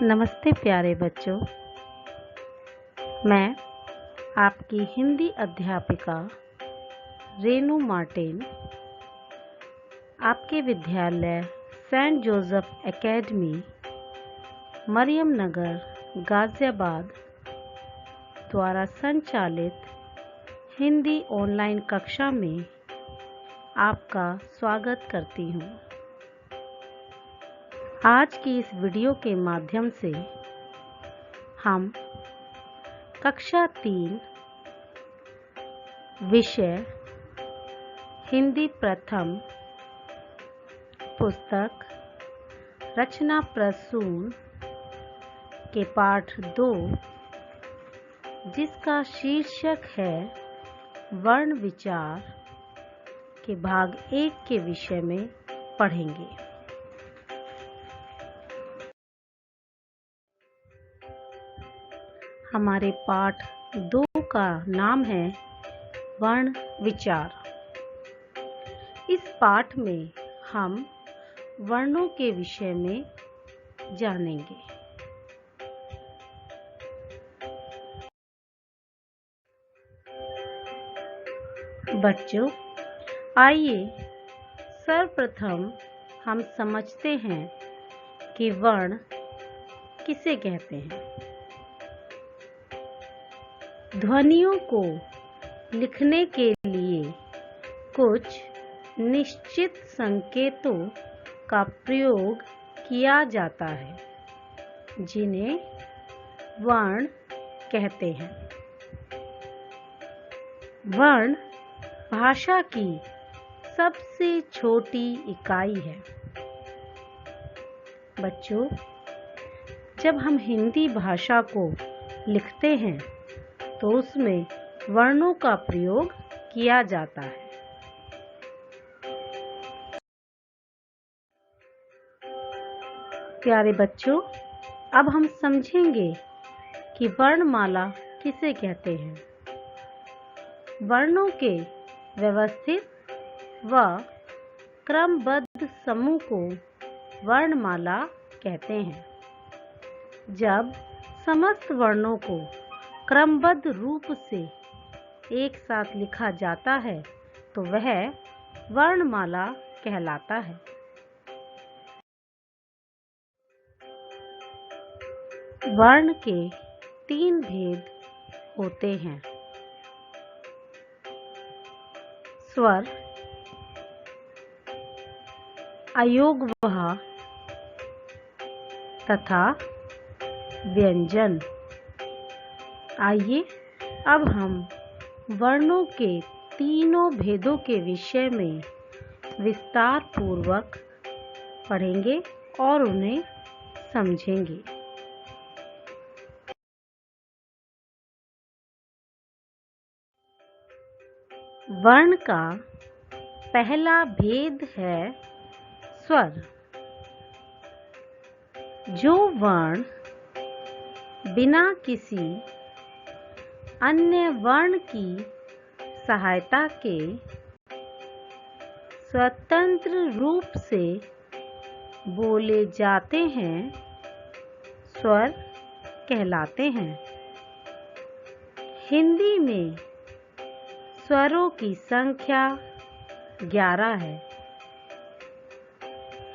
नमस्ते प्यारे बच्चों, मैं आपकी हिंदी अध्यापिका रेनू मार्टिन आपके विद्यालय सेंट जोसेफ एकेडमी मरियम नगर गाज़ियाबाद द्वारा संचालित हिंदी ऑनलाइन कक्षा में आपका स्वागत करती हूँ। आज की इस वीडियो के माध्यम से हम कक्षा 3 विषय हिंदी प्रथम पुस्तक रचना प्रसून के पाठ 2 जिसका शीर्षक है वर्ण विचार के भाग 1 के विषय में पढ़ेंगे। हमारे पाठ 2 का नाम है वर्ण विचार। इस पाठ में हम वर्णों के विषय में जानेंगे। बच्चों, आइए सर्वप्रथम हम समझते हैं कि वर्ण किसे कहते हैं। ध्वनियों को लिखने के लिए कुछ निश्चित संकेतों का प्रयोग किया जाता है, जिन्हें वर्ण कहते हैं। वर्ण भाषा की सबसे छोटी इकाई है। बच्चों, जब हम हिंदी भाषा को लिखते हैं तो उसमें वर्णों का प्रयोग किया जाता है। प्यारे बच्चों, अब हम समझेंगे कि वर्णमाला किसे कहते हैं। वर्णों के व्यवस्थित व क्रमबद्ध समूह को वर्णमाला कहते हैं। जब समस्त वर्णों को क्रमबद्ध रूप से एक साथ लिखा जाता है तो वह वर्णमाला कहलाता है। वर्ण के 3 भेद होते हैं: स्वर, अयोगवह तथा व्यंजन। आइए अब हम वर्णों के तीनों भेदों के विषय में विस्तार पूर्वक पढ़ेंगे और उन्हें समझेंगे। वर्ण का पहला भेद है स्वर। जो वर्ण बिना किसी अन्य वर्ण की सहायता के स्वतंत्र रूप से बोले जाते हैं, स्वर कहलाते हैं। हिंदी में स्वरों की संख्या 11 है।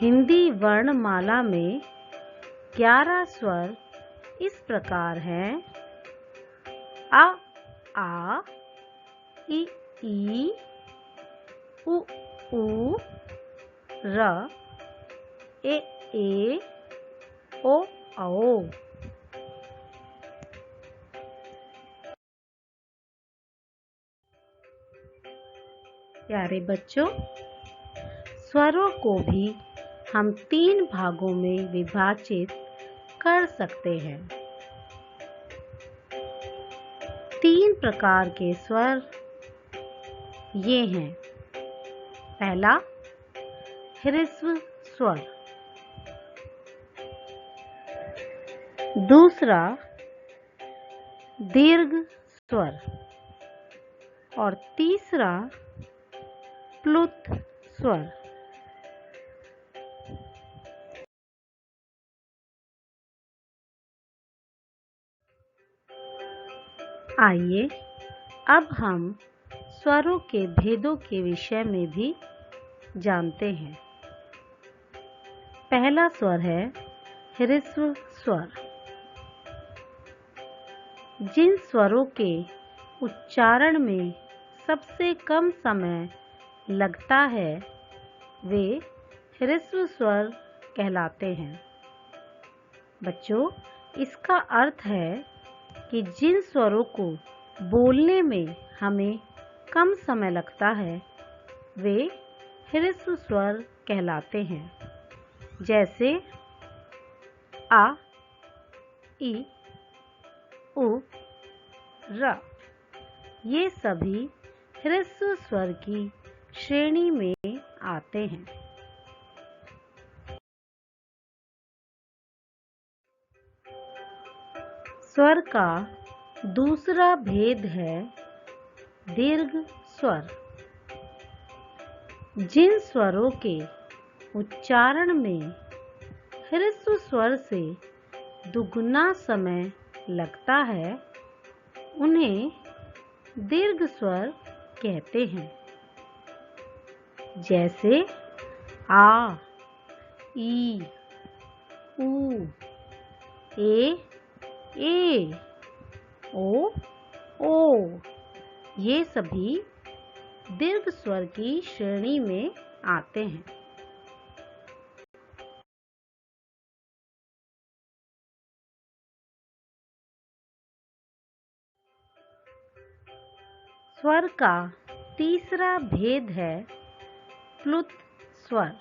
हिंदी वर्णमाला में 11 स्वर इस प्रकार हैं: अ, आ, इ, ई, उ, ऊ, र, ए, ओ, औ। प्यारे बच्चों, स्वरों को भी हम 3 भागों में विभाजित कर सकते हैं। 3 प्रकार के स्वर ये हैं: पहला, ह्रस्व स्वर। दूसरा, दीर्घ स्वर। और तीसरा, प्लुत स्वर। आइए अब हम स्वरों के भेदों के विषय में भी जानते हैं। पहला स्वर है ह्रस्व स्वर। जिन स्वरों के उच्चारण में सबसे कम समय लगता है वे ह्रस्व स्वर कहलाते हैं। बच्चों, इसका अर्थ है कि जिन स्वरों को बोलने में हमें कम समय लगता है वे ह्रस्व स्वर कहलाते हैं। जैसे आ, ई, उ, र। ये सभी ह्रस्व स्वर की श्रेणी में आते हैं। स्वर का दूसरा भेद है दीर्घ स्वर। जिन स्वरों के उच्चारण में ह्रस्व स्वर से दुगुना समय लगता है उन्हें दीर्घ स्वर कहते हैं। जैसे आ, ई, उ, ए, ओ। ये सभी दीर्घ स्वर की श्रेणी में आते हैं। स्वर का तीसरा भेद है प्लुत स्वर।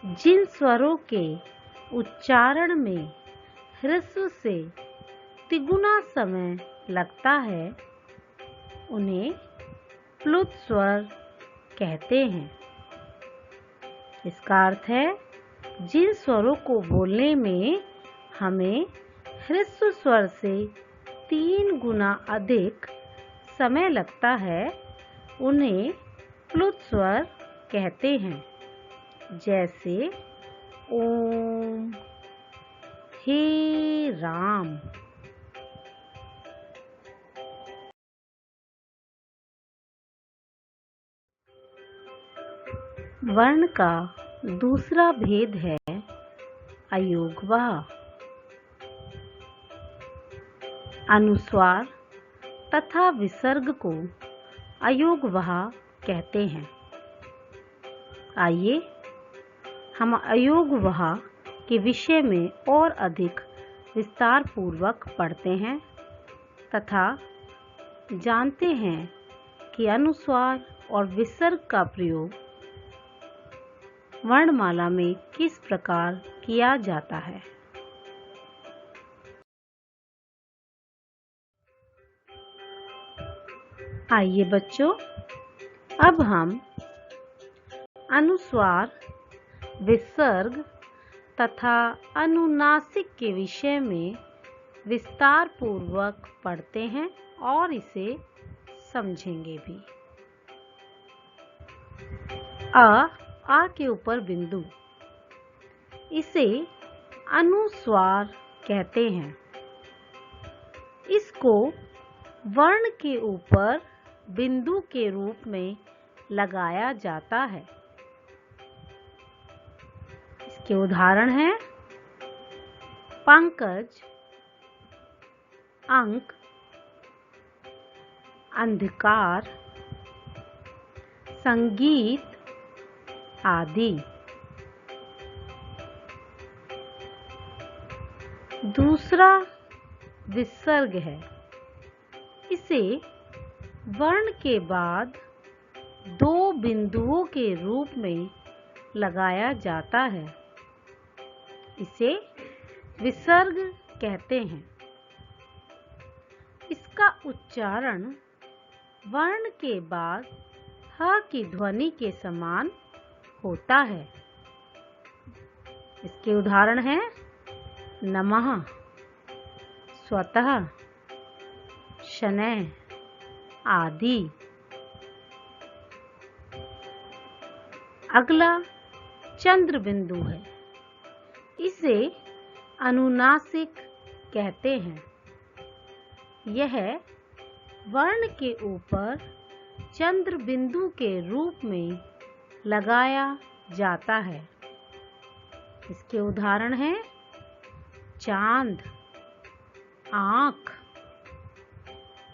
जिन स्वरों के उच्चारण में ह्रस्व से तिगुना समय लगता है उन्हें प्लुत स्वर कहते हैं। इसका अर्थ है जिन स्वरों को बोलने में हमें ह्रस्व स्वर से 3 गुना अधिक समय लगता है उन्हें प्लुत स्वर कहते हैं। जैसे ओम, हे राम। वर्ण का दूसरा भेद है अयोगवाह। अनुस्वार तथा विसर्ग को अयोगवाह कहते हैं। आइए हम अयोगवाह के विषय में और अधिक विस्तार पूर्वक पढ़ते हैं तथा जानते हैं कि अनुस्वार और विसर्ग का प्रयोग वर्णमाला में किस प्रकार किया जाता है। आइए बच्चों, अब हम अनुस्वार, विसर्ग तथा अनुनासिक के विषय में विस्तार पूर्वक पढ़ते हैं और इसे समझेंगे भी। आ के ऊपर बिंदु, इसे अनुस्वार कहते हैं। इसको वर्ण के ऊपर बिंदु के रूप में लगाया जाता है। इसके उदाहरण हैं पंकज, अंक, अंधकार, संगीत आदि। दूसरा विसर्ग है। इसे वर्ण के बाद 2 बिंदुओं के रूप में लगाया जाता है। इसे विसर्ग कहते हैं। इसका उच्चारण वर्ण के बाद ह की ध्वनि के समान होता है। इसके उदाहरण हैं नमः, स्वतः, शनैः आदि। अगला चंद्र बिंदु है। इसे अनुनासिक कहते हैं। यह वर्ण के ऊपर चंद्र बिंदु के रूप में लगाया जाता है। इसके उदाहरण हैं चांद, आँख,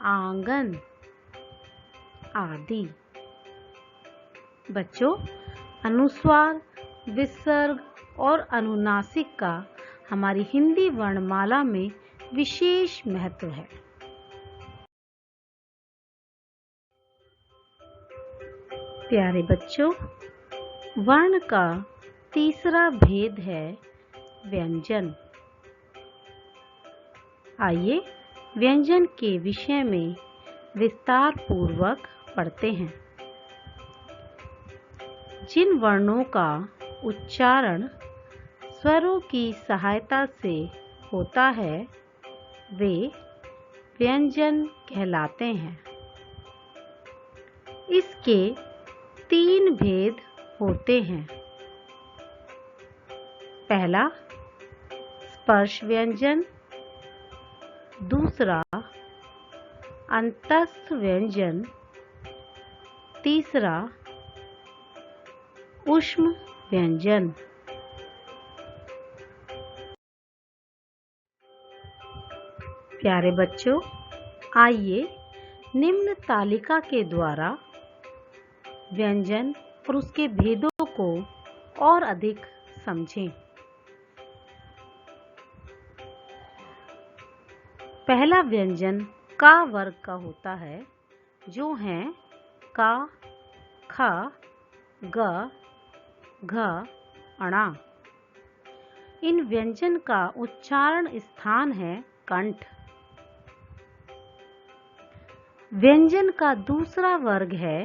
आंगन आदि। बच्चों, अनुस्वार, विसर्ग और अनुनासिक का हमारी हिंदी वर्णमाला में विशेष महत्व है। प्यारे बच्चों, वर्ण का तीसरा भेद है व्यंजन। आइए व्यंजन के विषय में विस्तार पूर्वक पढ़ते हैं। जिन वर्णों का उच्चारण स्वरों की सहायता से होता है वे व्यंजन कहलाते हैं। इसके 3 भेद होते हैं। पहला स्पर्श व्यंजन, दूसरा अंतस्थ व्यंजन, तीसरा ऊष्म व्यंजन। प्यारे बच्चों, आइए निम्न तालिका के द्वारा व्यंजन और उसके भेदों को और अधिक समझें। पहला व्यंजन का वर्ग का होता है, जो हैं का, ख, ग, घ, ण। इन व्यंजन का उच्चारण स्थान है कंठ। व्यंजन का दूसरा वर्ग है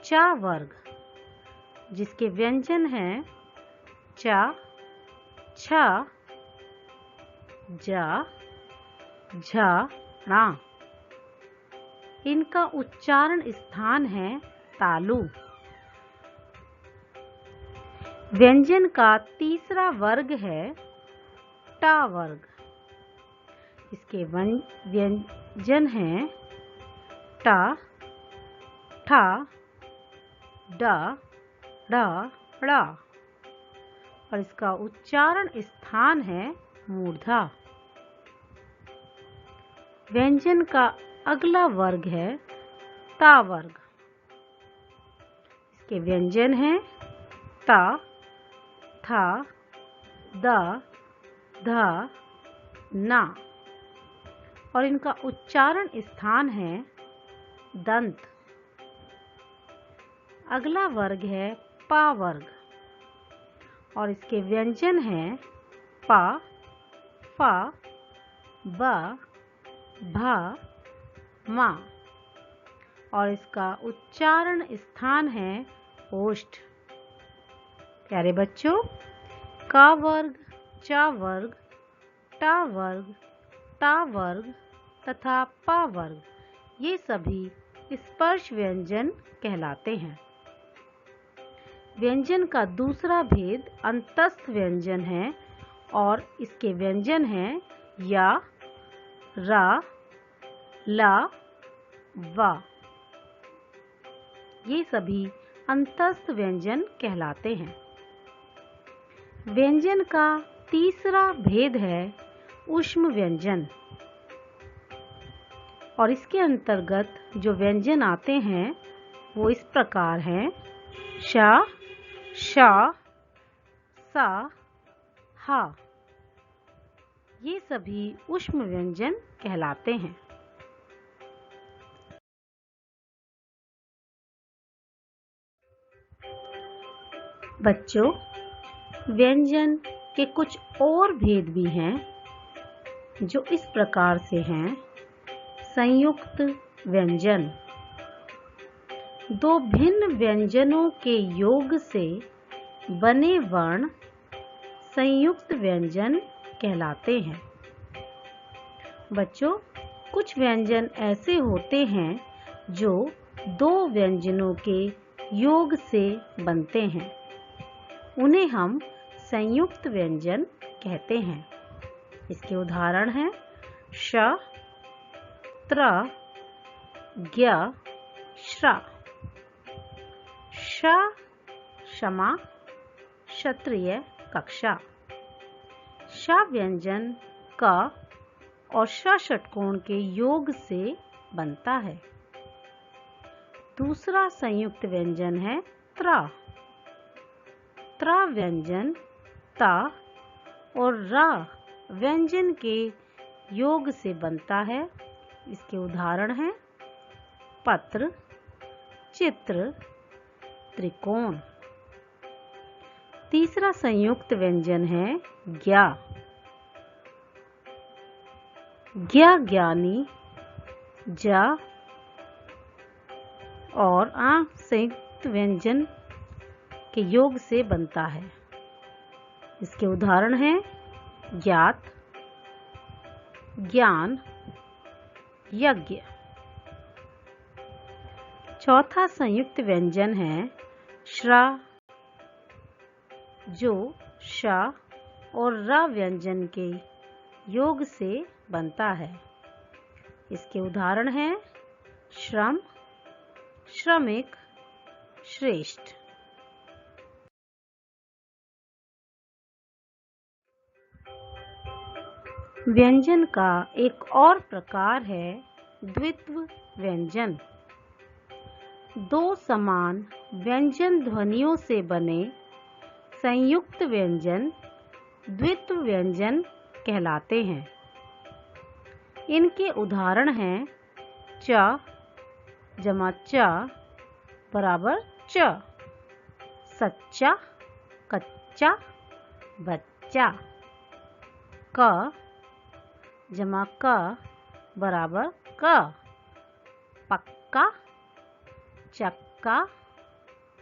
चा वर्ग, जिसके व्यंजन हैं च, छ, ज, झ, ण। इनका उच्चारण स्थान है तालु। व्यंजन का तीसरा वर्ग है टा वर्ग। इसके व्यंजन हैं टा, ठा, ड, ढ़, ड़। और इसका उच्चारण स्थान है मूर्धा। व्यंजन का अगला वर्ग है ता वर्ग। इसके व्यंजन हैं ता, था, द, ध, ना। और इनका उच्चारण स्थान है दंत। अगला वर्ग है पा वर्ग और इसके व्यंजन हैं पा, फा, ब, भा, मा। और इसका उच्चारण स्थान है ओष्ठ। प्यारे बच्चों, का वर्ग, चा वर्ग, टा वर्ग, ता वर्ग तथा पा वर्ग ये सभी स्पर्श व्यंजन कहलाते हैं। व्यंजन का दूसरा भेद अंतस्थ व्यंजन है और इसके व्यंजन हैं या, रा, ला, वा। ये सभी अंतस्थ व्यंजन कहलाते हैं। व्यंजन का तीसरा भेद है ऊष्म व्यंजन और इसके अंतर्गत जो व्यंजन आते हैं वो इस प्रकार हैं श, श, सा, हा। ये सभी ऊष्म व्यंजन कहलाते हैं। बच्चों, व्यंजन के कुछ और भेद भी हैं जो इस प्रकार से हैं। संयुक्त व्यंजन, दो भिन्न व्यंजनों के योग से बने वर्ण संयुक्त व्यंजन कहलाते हैं। बच्चों, कुछ व्यंजन ऐसे होते हैं जो दो व्यंजनों के योग से बनते हैं, उन्हें हम संयुक्त व्यंजन कहते हैं। इसके उदाहरण हैं श, त्र ज्ञ श्र। श क्षमा क्षत्रिय कक्षा। श व्यंजन क और श षटकोण के योग से बनता है। दूसरा संयुक्त व्यंजन है त्र। त्र व्यंजन त और र व्यंजन के योग से बनता है। इसके उदाहरण हैं पत्र, चित्र, त्रिकोण। तीसरा संयुक्त व्यंजन है ज्ञ। ज्ञ ज्ञानी ज और आ संयुक्त व्यंजन के योग से बनता है। इसके उदाहरण हैं ज्ञात, ज्ञान, यज्ञ। चौथा संयुक्त व्यंजन है श्र, जो श और र व्यंजन के योग से बनता है। इसके उदाहरण हैं श्रम, श्रमिक, श्रेष्ठ। व्यंजन का एक और प्रकार है द्वित्व व्यंजन। दो समान व्यंजन ध्वनियों से बने संयुक्त व्यंजन द्वित्व व्यंजन कहलाते हैं। इनके उदाहरण हैं च जमा च बराबर च, सच्चा, कच्चा, बच्चा। क जमा क बराबर क, पक्का, चक्का,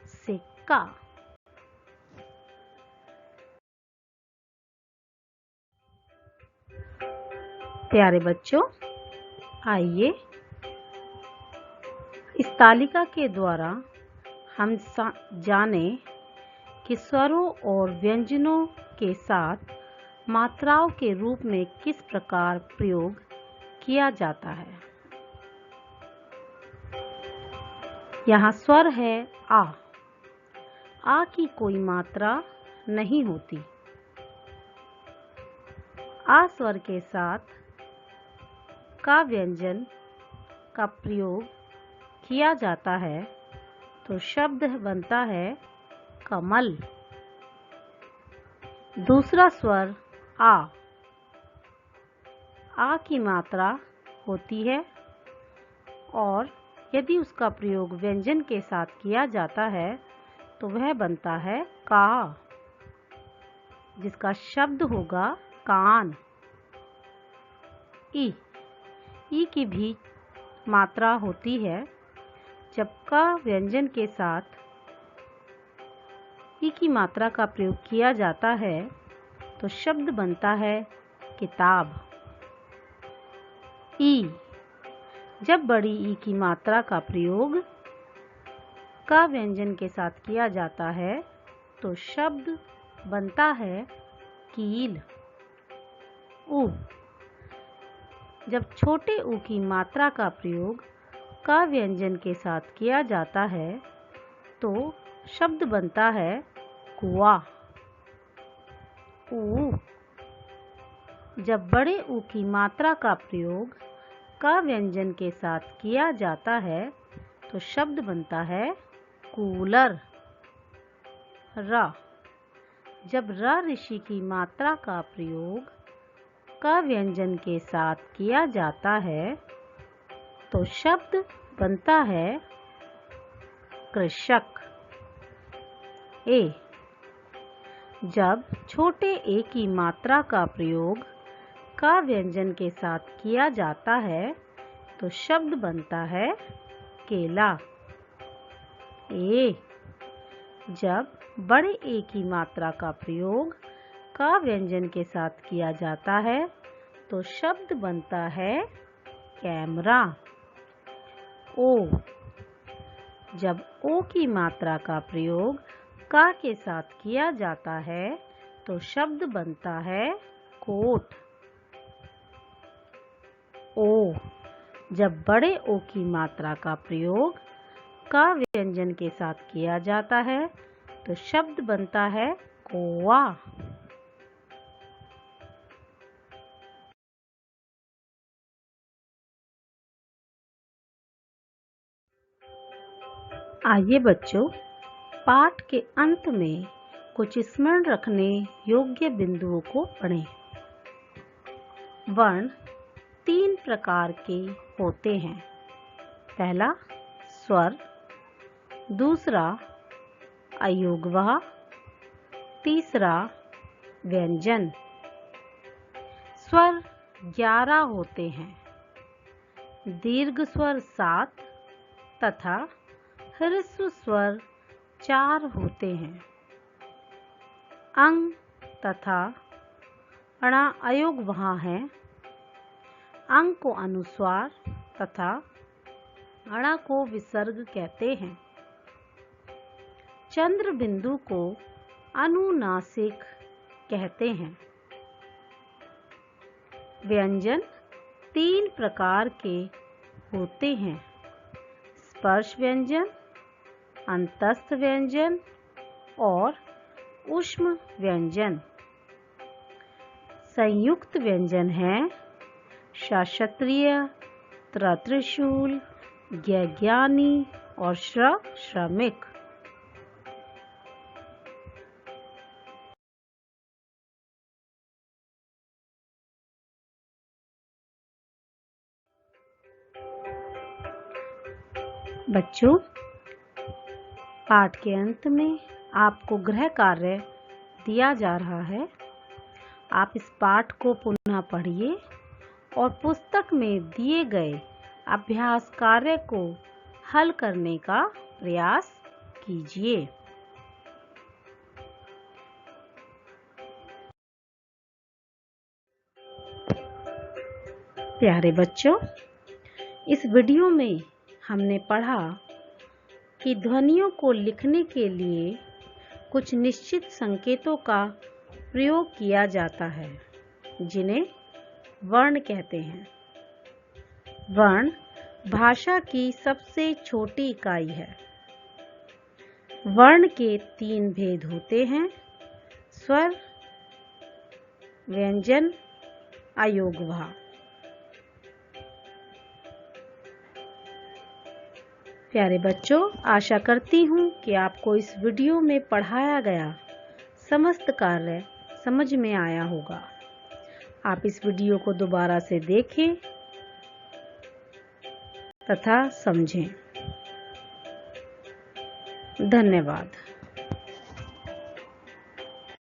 सिक्का। प्यारे बच्चों, आइए इस तालिका के द्वारा हम जाने कि स्वरों और व्यंजनों के साथ मात्राओं के रूप में किस प्रकार प्रयोग किया जाता है। यहाँ स्वर है आ। आ की कोई मात्रा नहीं होती। आ स्वर के साथ का व्यंजन का प्रयोग किया जाता है तो शब्द बनता है कमल। दूसरा स्वर आ की मात्रा होती है और यदि उसका प्रयोग व्यंजन के साथ किया जाता है तो वह बनता है का, जिसका शब्द होगा कान। ई की भी मात्रा होती है। जब का व्यंजन के साथ ई की मात्रा का प्रयोग किया जाता है तो शब्द बनता है किताब। ई जब बड़ी ई की मात्रा का प्रयोग का व्यंजन के साथ किया जाता है तो शब्द बनता है कील। ऊ जब छोटे ऊ की मात्रा का प्रयोग का व्यंजन के साथ किया जाता है तो शब्द बनता है कुआं। ऊ जब बड़े ऊ की मात्रा का प्रयोग का व्यंजन के साथ किया जाता है तो शब्द बनता है कूलर। र जब र ऋषि की मात्रा का प्रयोग का व्यंजन के साथ किया जाता है तो शब्द बनता है कृषक। ए जब छोटे ए की मात्रा का प्रयोग का व्यंजन के साथ किया जाता है तो शब्द बनता है केला। ए जब बड़े ए की मात्रा का प्रयोग का व्यंजन के साथ किया जाता है तो शब्द बनता है कैमरा। ओ जब ओ की मात्रा का प्रयोग का के साथ किया जाता है तो शब्द बनता है कोट। ओ जब बड़े ओ की मात्रा का प्रयोग का व्यंजन के साथ किया जाता है तो शब्द बनता है कोवा। आइए बच्चों, पाठ के अंत में कुछ स्मरण रखने योग्य बिंदुओं को पढ़ें। वर्ण 3 प्रकार के होते हैं। पहला स्वर, दूसरा अयोगवाह, तीसरा व्यंजन। स्वर 11 होते हैं। दीर्घ स्वर 7 तथा ह्रस्व स्वर 4 होते हैं। अंग तथा अणा अयोगवाह हैं। अंग को अनुस्वार तथा अणा को विसर्ग कहते हैं। चंद्र बिंदु को अनुनासिक कहते हैं। व्यंजन 3 प्रकार के होते हैं। स्पर्श व्यंजन, अंतस्थ व्यंजन और ऊष्म व्यंजन। संयुक्त व्यंजन हैं सक्षत्रिय, त्रिशूल, ज्ञानी और श्रमिक। बच्चों, पाठ के अंत में आपको गृह कार्य दिया जा रहा है। आप इस पाठ को पुनः पढ़िए और पुस्तक में दिए गए अभ्यास कार्य को हल करने का प्रयास कीजिए। प्यारे बच्चों, इस वीडियो में हमने पढ़ा कि ध्वनियों को लिखने के लिए कुछ निश्चित संकेतों का प्रयोग किया जाता है, जिन्हें वर्ण कहते हैं। वर्ण भाषा की सबसे छोटी इकाई है। वर्ण के 3 भेद होते हैं: स्वर, व्यंजन, अयोगवाह। प्यारे बच्चों, आशा करती हूँ कि आपको इस वीडियो में पढ़ाया गया समस्त कार्य समझ में आया होगा। आप इस वीडियो को दोबारा से देखें तथा समझें। धन्यवाद।